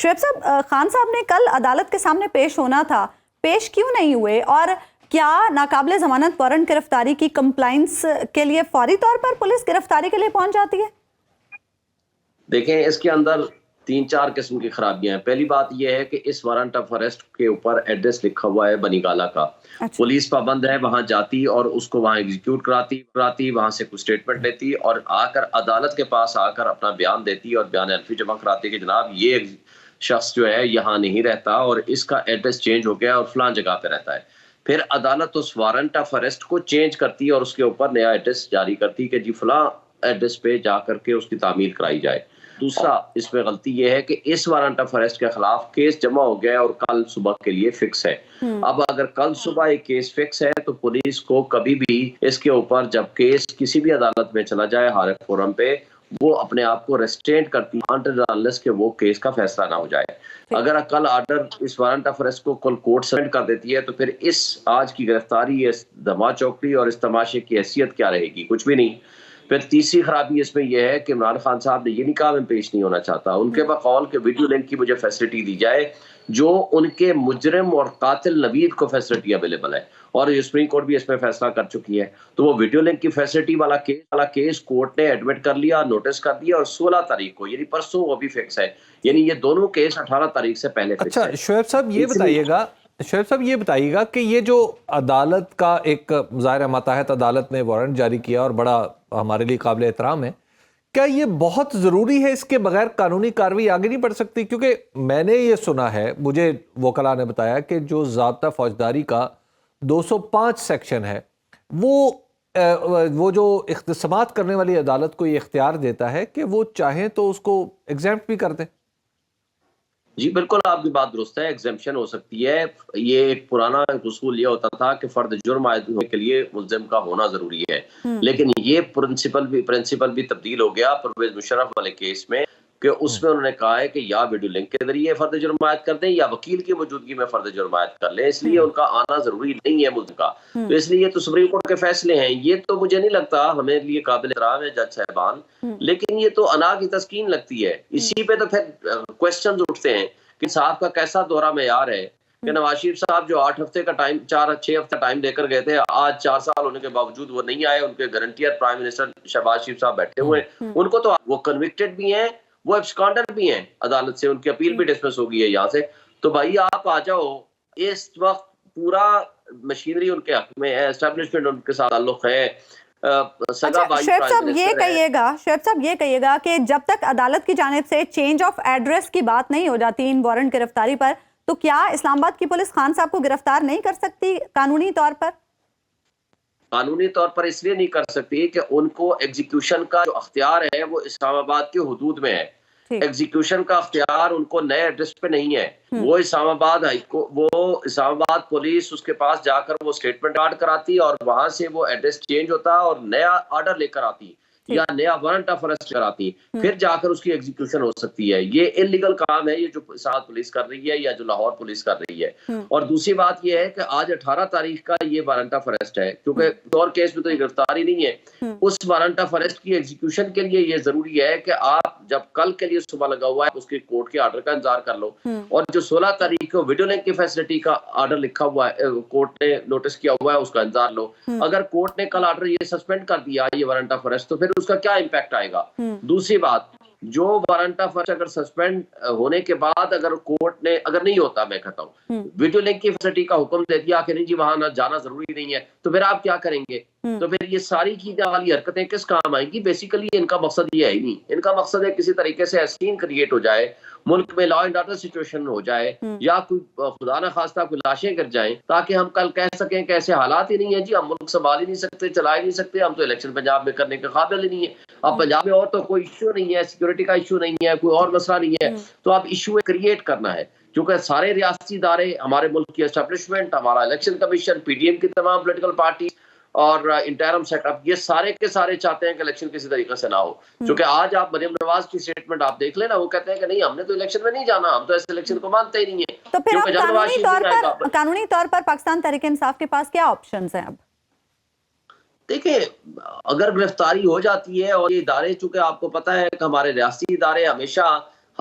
शुएब साहब, खान साहब ने कल अदालत के सामने पेश होना था, पेश क्यों नहीं हुए? और क्या नाकाबिले जमानत वारंट गिरफ्तारी की कंप्लाइंस के लिए फौरी तौर पर पुलिस गिरफ्तारी के लिए पहुंच जाती है? देखें, इसके अंदर 3-4 किस्म की खराबियां हैं। पहली बात यह है कि इस वारंट ऑफ अरेस्ट के ऊपर एड्रेस लिखा हुआ है बनीगाला का। अच्छा। पुलिस पाबंद है, वहां जाती और उसको वहां एग्जीक्यूट कराती, वहां से कुछ स्टेटमेंट लेती और आकर अदालत के पास आकर अपना बयान देती और बयान अल्फी जमा कराती कि जनाब ये शख्स जो है यहाँ नहीं रहता और इसका एड्रेस चेंज हो गया और फलां जगह पे रहता है। फिर अदालत उस वारंट ऑफ अरेस्ट को चेंज करती और उसके ऊपर नया एड्रेस जारी करती कि जी फलां एड्रेस पे जा करके उसकी तामील कराई जाए। दूसरा इसमें गलती यह है कि इस वारंट ऑफ अरेस्ट के खिलाफ केस जमा हो गया और कल सुबह के लिए फिक्स है। अब अगर कल सुबह एक केस फिक्स है तो पुलिस को कभी भी इसके ऊपर जब केस किसी भी अदालत में चला जाए हायर फोरम पे, वो अपने आप को रेस्ट्रेंट करती है अनटिल के वो केस का फैसला ना हो जाए। अगर कल आर्डर इस वारंट ऑफ अरेस्ट को कल कोर्ट सेंड कर देती है तो फिर इस आज की गिरफ्तारी, इस धमा चौकड़ी और इस तमाशे की हैसियत क्या रहेगी? कुछ भी नहीं। फिर तीसरी खराबी इसमें यह है कि इमरान खान साहब ने ये नहीं कहा मैं पेश नहीं होना चाहता। उनके बकौल के वीडियो लिंक की मुझे फैसिलिटी दी जाए जो उनके मुजरिम और कातिल नवीद को फैसिलिटी अवेलेबल है और सुप्रीम कोर्ट भी इसमें फैसला कर चुकी है। तो वो वीडियो लिंक की फैसिलिटी वाला केस कोर्ट ने एडमिट कर लिया, नोटिस कर दिया और 16 तारीख को यानी परसों वो भी फिक्स है। यानी ये दोनों केस 18 तारीख से पहले फिक्स है। शुएब साहब ये बताइएगा कि ये जो अदालत का एक ज़ाहिर मातहत अदालत ने वारंट जारी किया और बड़ा हमारे लिए काबिल एहतराम है, क्या ये बहुत ज़रूरी है? इसके बगैर कानूनी कार्रवाई आगे नहीं बढ़ सकती? क्योंकि मैंने ये सुना है, मुझे वकला ने बताया कि जो ज़ाब्ता फौजदारी का 205 सेक्शन है वो जो इख्तिसामात करने वाली अदालत को ये इख्तियार देता है कि वो चाहें तो उसको एग्जेम्प्ट भी कर दें। जी बिल्कुल, आपकी बात दुरुस्त है, एग्जेम्पशन हो सकती है। ये एक पुराना उसूल ये होता था कि फर्द जुर्म आयद होने के लिए मुल्जिम का होना जरूरी है, लेकिन ये प्रिंसिपल भी तब्दील हो गया परवेज मुशर्रफ वाले केस में कि उसमें उन्होंने कहा है कि या वीडियो लिंक के जरिए फर्द जुर्म आयद कर दें या वकील की मौजूदगी में फर्द जुर्म आयद कर लें, इसलिए उनका आना जरूरी नहीं है मुल्क का। तो इसलिए तो सुप्रीम कोर्ट के फैसले हैं, ये तो मुझे नहीं लगता हमें लिए काबिल एहतराम है जज साहबान, लेकिन ये तो अना की तस्कीन लगती है। इसी पे तो फिर क्वेश्चन उठते हैं कि साहब का कैसा दोहरा मेयार है कि नवाज शरीफ साहब जो 8 हफ्ते का टाइम 4-6 हफ्ता टाइम देकर गए थे, आज 4 साल होने के बावजूद वो नहीं आए। उनके गारंटियर प्राइम मिनिस्टर शहबाज शरीफ साहब बैठे हुए हैं, उनको तो वो कन्विक्टेड भी हैं, वो एब्सकॉन्डर भी हैं अदालत से, उनकी अपील भी डिसमिस हो गई है यहाँ से। तो भाई आप आ जाओ, इस वक्त पूरा मशीनरी उनके हक में है, एस्टेब्लिशमेंट उनके साथ ताल्लुक है। शुएब साहब ये कहिएगा कि जब तक अदालत की जानिब से चेंज ऑफ एड्रेस की बात नहीं हो जाती इन वारंट गिरफ्तारी पर, तो क्या इस्लामाबाद की पुलिस खान साहब को गिरफ्तार नहीं कर सकती कानूनी तौर पर? कानूनी तौर पर इसलिए नहीं कर सकती कि उनको एग्जीक्यूशन का जो अख्तियार है वो इस्लामाबाद के हुदूद में है। एग्जीक्यूशन का अख्तियार उनको नए एड्रेस पे नहीं है। वो इस्लामाबाद पुलिस उसके पास जाकर वो स्टेटमेंट आर्ट कराती और वहां से वो एड्रेस चेंज होता और नया ऑर्डर लेकर आती या नया वारंट ऑफ अरेस्ट कराती, फिर जाकर उसकी एग्जीक्यूशन हो सकती है। ये इलीगल काम है ये जो साथ पुलिस कर रही है या जो लाहौर पुलिस कर रही है। और दूसरी बात ये है कि आज 18 तारीख का ये वारंट ऑफ अरेस्ट है, क्योंकि और केस में तो ये गिरफ्तारी नहीं है। उस वारंट ऑफ अरेस्ट की एग्जीक्यूशन के लिए ये जरूरी है कि आप जब कल के लिए सुबह लगा हुआ है उसके कोर्ट के ऑर्डर का इंतजार कर लो, और जो 16 तारीख को वीडियो लिंक की फैसिलिटी का ऑर्डर लिखा हुआ है, कोर्ट ने नोटिस किया हुआ है, उसका इंतजार लो। अगर कोर्ट ने कल ऑर्डर ये सस्पेंड कर दिया ये वारंट ऑफ अरेस्ट, तो फिर उसका क्या इम्पैक्ट आएगा? दूसरी बात, जो वारंट ऑफ अरेस्ट अगर सस्पेंड होने के बाद अगर कोर्ट ने अगर नहीं होता, मैं कहता हूँ वीडियो लिंक की फैसिलिटी का हुक्म दे दिया कि नहीं जी वहां ना जाना जरूरी नहीं है, तो फिर आप क्या करेंगे? तो फिर ये सारी की वाली हरकतें किस काम आएंगी? बेसिकली इनका मकसद ये है ही नहीं। इनका मकसद है किसी तरीके से सीन क्रिएट हो जाए, मुल्क में लॉ एंड ऑर्डर सिचुएशन हो जाए, या कोई खुदा न खास्ता कोई लाशें गिर जाएं, ताकि हम कल कह सकें कि ऐसे हालात ही नहीं है जी, हम मुल्क संभाल ही नहीं सकते, चला ही नहीं सकते, हम तो इलेक्शन पंजाब में करने के काबिल ही नहीं है। अब पंजाब में और तो कोई इश्यू नहीं है, सिक्योरिटी का इश्यू नहीं है, कोई और मसला नहीं है, तो अब इश्यू क्रिएट करना है। क्योंकि सारे रियासती इदारे, हमारे मुल्क की एस्टेब्लिशमेंट, हमारा इलेक्शन कमीशन, पीडीएम की तमाम पोलिटिकल पार्टी और इंटरम सेटअप, ये सारे के सारे चाहते हैं कि इलेक्शन किसी तरीके से ना हो। क्योंकि आज आप मरियम नवाज की स्टेटमेंट आप देख लेना, वो कहते हैं कि नहीं हमने तो इलेक्शन में नहीं जाना, हम तो ऐसे इलेक्शन को मानते ही नहीं है। तो फिर कानूनी तौर पर पाकिस्तान तहरीक इंसाफ के पास क्या ऑप्शंस हैं? अब देखिए, अगर गिरफ्तारी हो जाती है और ये इदारे, चूंकि आपको पता है कि हमारे रियासती इदारे हमेशा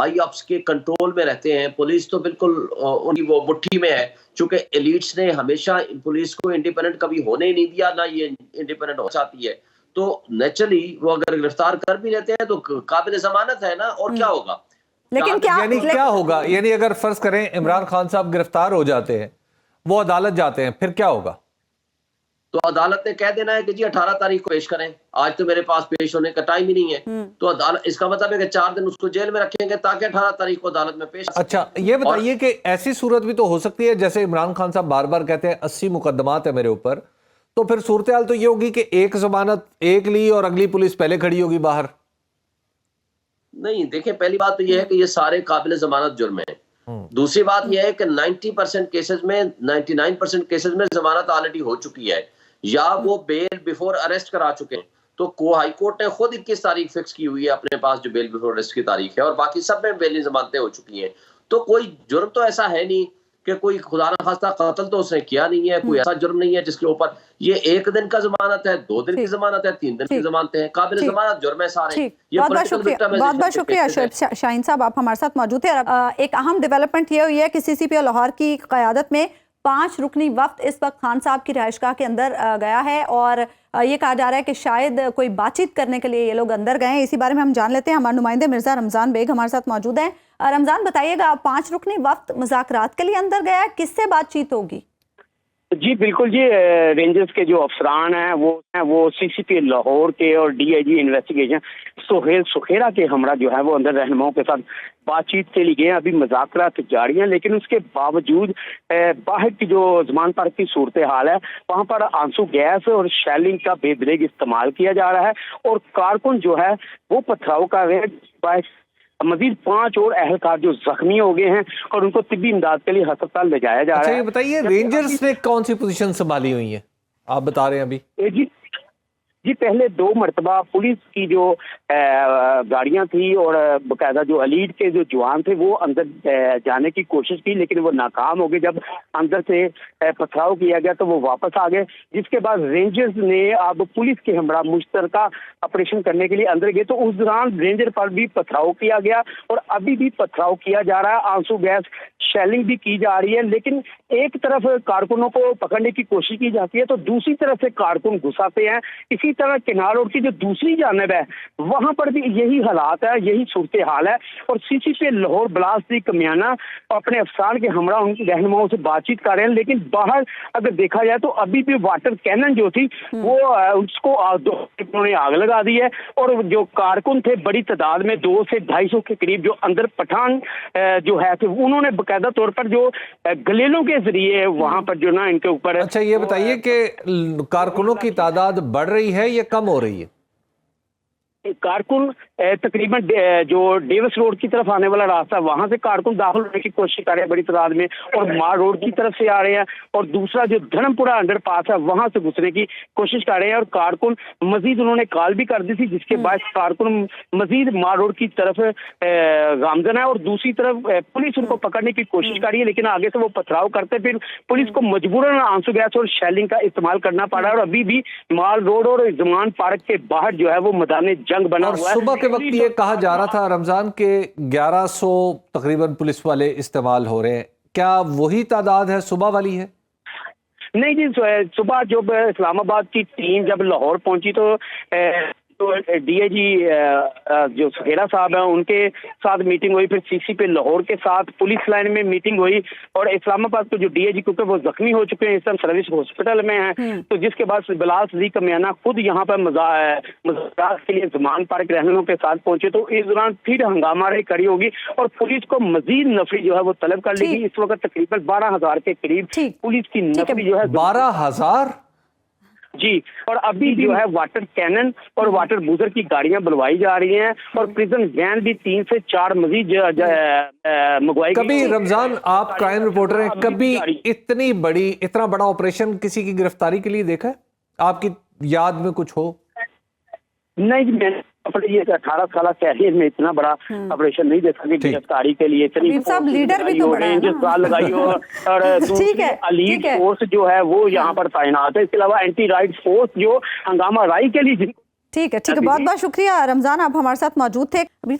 हाई अप्स के कंट्रोल में रहते हैं। पुलिस तो बिल्कुल उनकी वो मुट्ठी में है, चूंकि एलिट्स ने हमेशा पुलिस को इंडिपेंडेंट कभी होने ही नहीं दिया, ना ये इंडिपेंडेंट हो जाती है। तो नेचुरली वो अगर गिरफ्तार कर भी लेते हैं तो काबिल जमानत है ना, और क्या होगा। लेकिन क्या होगा, यानी अगर फर्ज करें इमरान खान साहब गिरफ्तार हो जाते हैं, वो अदालत जाते हैं, फिर क्या होगा? तो अदालत ने कह देना है कि जी 18 तारीख को पेश करें, आज तो मेरे पास पेश होने का टाइम ही नहीं है। तो अदालत, इसका मतलब है कि 4 दिन उसको जेल में रखेंगे ताकि 18 तारीख को अदालत में पेश। अच्छा, ये बताइए कि ऐसी सूरत भी तो हो सकती है, जैसे इमरान खान साहब बार बार कहते हैं 80 मुकदमात है मेरे ऊपर, तो फिर सूरत हाल तो ये होगी कि एक जमानत एक ली और अगली पुलिस पहले खड़ी होगी बाहर। नहीं, देखिए, पहली बात तो ये है कि ये सारे काबिल जमानत जुर्म है। दूसरी बात यह है कि 90% केसेस में, 99% केसेस में जमानत ऑलरेडी हो चुकी है, या वो बेल बिफोर अरेस्ट करा चुके हैं। तो हाई कोर्ट ने खुद 21 तारीख फिक्स की हुई है अपने पास, जो बेल बिफोर अरेस्ट की तारीख है, और बाकी सब में बेल जमानतें हो चुकी हैं। तो कोई जुर्म तो ऐसा है नहीं कि कोई खुदा ना खास्ता कत्ल तो उसने किया नहीं है, कोई ऐसा जुर्म नहीं है जिसके ऊपर ये 1 दिन का जमानत है, 2 दिन की जमानत है, 3 दिन की जमानत है। काबिल जमानत जुर्म है सारे। बहुत बहुत शुक्रिया शोएब शाहीन साहब, आप हमारे साथ मौजूद थे। एक अहम डेवलपमेंट ये हुई है कि CCPO लाहौर की क़यादत में 5 रुकनी वफ्द इस वक्त खान साहब की रहायशगाह के अंदर गया है, और ये कहा जा रहा है कि शायद कोई बातचीत करने के लिए ये लोग अंदर गए हैं। इसी बारे में हम जान लेते हैं। हमारे नुमाइंदे मिर्जा रमजान बेग हमारे साथ मौजूद हैं। रमजान, बताइएगा, 5 रुकनी वफ्द मुज़ाकरात के लिए अंदर गया है, किससे बातचीत होगी? जी बिल्कुल जी, रेंजर्स के जो अफसरान हैं वो CCPO लाहौर के और DIG इन्वेस्टिगेशन सोहेल सुखेरा के हमरा जो है वो अंदर रहनुमाओं के साथ बातचीत के लिए गए। अभी मुज़ाकरात जारी हैं, लेकिन उसके बावजूद बाहर की जो जमान पार्क की सूरत हाल है, वहाँ पर आंसू गैस और शेलिंग का बेदरेग इस्तेमाल किया जा रहा है, और कारकुन जो है वो पथराव कर रहे हैं। मजीद 5 और अहलकार जो जख्मी हो गए हैं और उनको तिब्बी इमदाद के लिए अस्पताल ले जाया जा रहा है। अच्छा, ये बताइए, रेंजर्स ने कौन सी पोजीशन संभाली हुई है, आप बता रहे हैं अभी? जी पहले 2 मरतबा पुलिस की जो गाड़ियां थी और बाकायदा जो एलीट के जो जवान थे वो अंदर जाने की कोशिश की, लेकिन वो नाकाम हो गए। जब अंदर से पथराव किया गया तो वो वापस आ गए, जिसके बाद रेंजर्स ने अब पुलिस के हमरा मुश्तरका ऑपरेशन करने के लिए अंदर गए। तो उस दौरान रेंजर पर भी पथराव किया गया और अभी भी पथराव किया जा रहा है, आंसू गैस शेलिंग भी की जा रही है। लेकिन एक तरफ कारकुनों को पकड़ने की कोशिश की जाती है तो दूसरी तरफ से कारकुन घुसाते हैं। इसी तरह किनार रोड की जो दूसरी जानब है वहां पर भी यही हालात है, यही सूरत हाल है। और CCPO लाहौर ब्लास्ट कमियाना अपने अफसार के हमरा उनकी रहनुमाओं से बातचीत कर रहे हैं, लेकिन बाहर अगर देखा जाए तो अभी भी वाटर कैनन जो थी वो उसको उन्होंने आग लगा दी है। और जो कारकुन थे बड़ी तादाद में 200 से 250 के करीब जो अंदर पठान जो है तो उन्होंने बाकायदा तौर पर जो गलेलों के जरिए वहां पर जो ना इनके ऊपर। अच्छा, ये बताइए कि कारकुनों की तादाद बढ़ रही है या कम हो रही है? कारकुन तकरीबन जो डेविस रोड की तरफ आने वाला रास्ता वहां से कारकुन दाखिल होने की कोशिश कर रहे हैं बड़ी तादाद में, और मार रोड की तरफ से आ रहे हैं, और दूसरा जो धर्मपुरा अंडरपास है वहां से घुसने की कोशिश कर रहे हैं। और कारकुन मजीद उन्होंने कॉल भी कर दी थी, जिसके बाद कारकुन मजीद मार रोड की तरफ गामजन है, और दूसरी तरफ पुलिस उनको पकड़ने की कोशिश कर रही है, लेकिन आगे से वो पथराव करते फिर पुलिस को मजबूरन आंसू गैस और शेलिंग का इस्तेमाल करना पड़ा है। और अभी भी माल रोड और जमान पार्क के बाहर जो है वो मैदान जंग बना हुआ है। सुबह के वक्त ये कहा जा रहा था रमजान के 1100 तकरीबन पुलिस वाले इस्तेमाल हो रहे हैं, क्या वही तादाद है, सुबह वाली है? नहीं जी, सुबह जब इस्लामाबाद की टीम जब लाहौर पहुंची तो DIG जो सुखेरा साहब हैं उनके साथ मीटिंग हुई, फिर CCPO लाहौर के साथ पुलिस लाइन में मीटिंग हुई, और इस्लामाबाद को जो DIG क्योंकि वो जख्मी हो चुके हैं इस टाइम सर्विस हॉस्पिटल में हैं, तो जिसके बाद बिलाल सदीक कमियाना खुद यहाँ पर मुज़ाकरात के लिए जमान पार्क रहनुमाओं के साथ पहुंचे। तो इस दौरान फिर हंगामा रही कड़ी होगी और पुलिस को मजीद नफरी जो है वो तलब कर लेगी। इस वक्त तकरीबन 12,000 के करीब पुलिस की नफरी जो है 12,000 जी, और अभी जो है वाटर कैनन और वाटर बूजर की गाड़ियां बुलवाई जा रही हैं, और प्रिजन वैन भी 3 से 4 मजीद मंगवाई। कभी रमजान, आप क्राइम रिपोर्टर हैं, कभी इतना बड़ा ऑपरेशन किसी की गिरफ्तारी के लिए देखा है? आपकी याद में कुछ हो? नहीं, मैंने अपने ये 18 साल कैरियर में इतना बड़ा ऑपरेशन नहीं देखा कि गिरफ्तारी के लिए इतनी लीडर भी तो बड़ा है ना? लगाई हो, और एलीट फोर्स जो है वो यहाँ पर तैनात है। इसके अलावा एंटी राइट फोर्स जो हंगामा राई के लिए। ठीक है, बहुत बहुत शुक्रिया रमजान, आप हमारे साथ मौजूद थे। अभी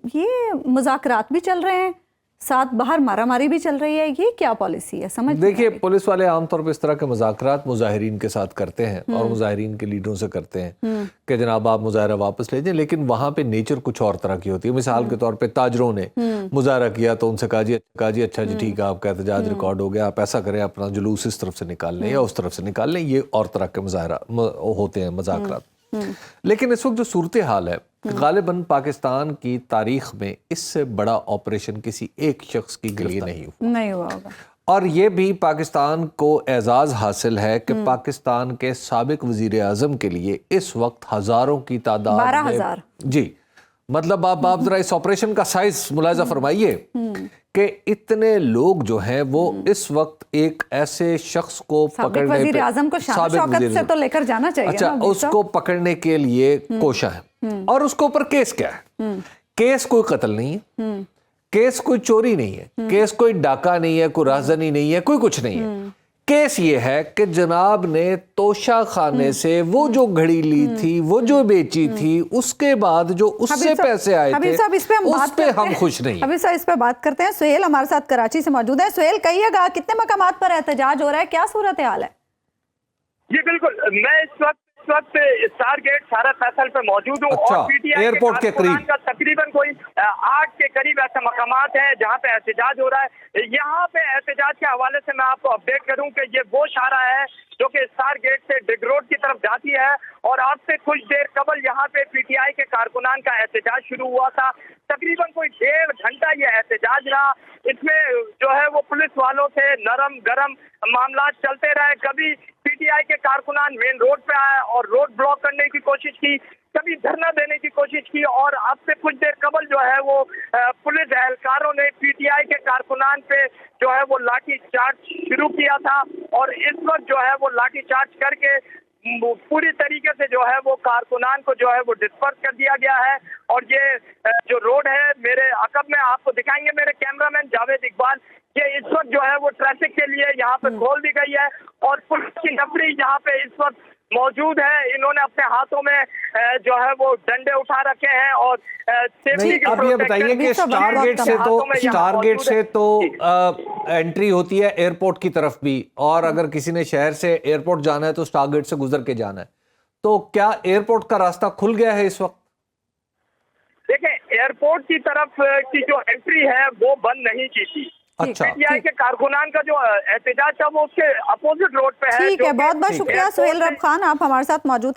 ये मुज़ाकरात भी चल रहे हैं, साथ बाहर मारामारी भी चल रही है, ये क्या पॉलिसी है? समझ देखिए, पुलिस वाले आमतौर पर इस तरह के मुज़ाकरात मुजाहिरीन के साथ करते हैं और मुजाहिरीन के लीडरों से करते हैं कि जनाब आप मुजाहरा वापस ले जाएं, लेकिन वहाँ पे नेचर कुछ और तरह की होती है। मिसाल के तौर पे ताजरों ने मुजाहरा किया तो उनसे कहा जी अच्छा जी ठीक है, आपका एहतजाज रिकॉर्ड हो गया, आप ऐसा करें अपना जुलूस इस तरफ से निकाल लें या उस तरफ से निकाल लें, ये और तरह के मुजाहरा होते हैं मुज़ाकरात। लेकिन इस वक्त जो सूरत हाल है, गालिबन पाकिस्तान की तारीख में इससे बड़ा ऑपरेशन किसी एक शख्स की लिए नहीं हुआ होगा। और ये भी पाकिस्तान को एजाज़ हासिल है कि पाकिस्तान के साबिक वजीर आज़म के लिए इस वक्त हज़ारों की तादाद 12,000 जी, मतलब आप जरा इस ऑपरेशन का साइज मुलाहिजा फरमाइए कि इतने लोग जो हैं वो इस वक्त एक ऐसे शख्स को पकड़ने वजीर आज़म को शान शौकत से तो लेकर जाना चाहिए। अच्छा, उसको पकड़ने के लिए कोशा है और उसके ऊपर केस क्या है? केस कोई कत्ल नहीं है, केस कोई चोरी नहीं है, केस कोई डाका नहीं है, कोई राहज़नी नहीं है, कोई कुछ नहीं है। केस ये है कि जनाब ने तोशा खाने से वो जो घड़ी ली थी, वो जो बेची थी, उसके बाद जो उससे पैसे आए थे, उस पे हम खुश नहीं। अभी साहब इस पे बात करते हैं। सुहेल हमारे साथ कराची से मौजूद है। सुहेल, कहिएगा कितने मकामात पर एहतजाज हो रहा है, क्या सूरत हाल है? जी बिल्कुल, मैं इस वक्त स्टार गेट सारा फैसल पे मौजूद हूँ। अच्छा, और पीटीआई एयरपोर्ट के करीब का तकरीबन कोई 8 के करीब ऐसे मकामात हैं जहाँ पे एहतजाज हो रहा है। यहाँ पे एहतजाज के हवाले से मैं आपको अपडेट करूँ कि ये वो शाहरा है जो कि स्टार गेट से डिग रोड की तरफ जाती है और आज से कुछ देर कबल यहाँ पे पीटीआई के कारकुनान का एहतजाज शुरू हुआ था। तकरीबन कोई 1.5 घंटा ये एहतजाज रहा। इसमें जो है वो पुलिस वालों से नरम गरम मामला चलते रहे। कभी पीटीआई के कारकुनान मेन रोड पे आए और रोड ब्लॉक करने की कोशिश की, कभी धरना देने की कोशिश की और अब से कुछ देर कबल जो है वो पुलिस एहलकारों ने पीटीआई के कारकुनान पे जो है वो लाठी चार्ज शुरू किया था और इस वक्त जो है वो लाठी चार्ज करके पूरी तरीके से जो है वो कारकुनान को जो है वो डिस्पर्स कर दिया गया है। और ये जो रोड है मेरे अकब में आपको दिखाएंगे मेरे कैमरामैन जावेद इकबाल, ये इस वक्त जो है वो ट्रैफिक के लिए यहाँ पे खोल दी गई है और पुलिस की नफरी यहाँ पे इस वक्त मौजूद है। इन्होंने अपने हाथों में जो है वो डंडे उठा रखे हैं और अब ये बताइए कि स्टार गेट से तो एंट्री होती है एयरपोर्ट की तरफ भी, और अगर किसी ने शहर से एयरपोर्ट जाना है तो स्टार गेट से गुजर के जाना है, तो क्या एयरपोर्ट का रास्ता खुल गया है इस वक्त? देखिए, एयरपोर्ट की तरफ की जो एंट्री है वो बंद नहीं की थी। अच्छा, पीटीआई के कारकुनान का जो एहतजाज था वो उसके अपोजिट रोड पे है। ठीक है, बहुत बहुत शुक्रिया सुहेल रब खान, आप हमारे साथ मौजूद हैं।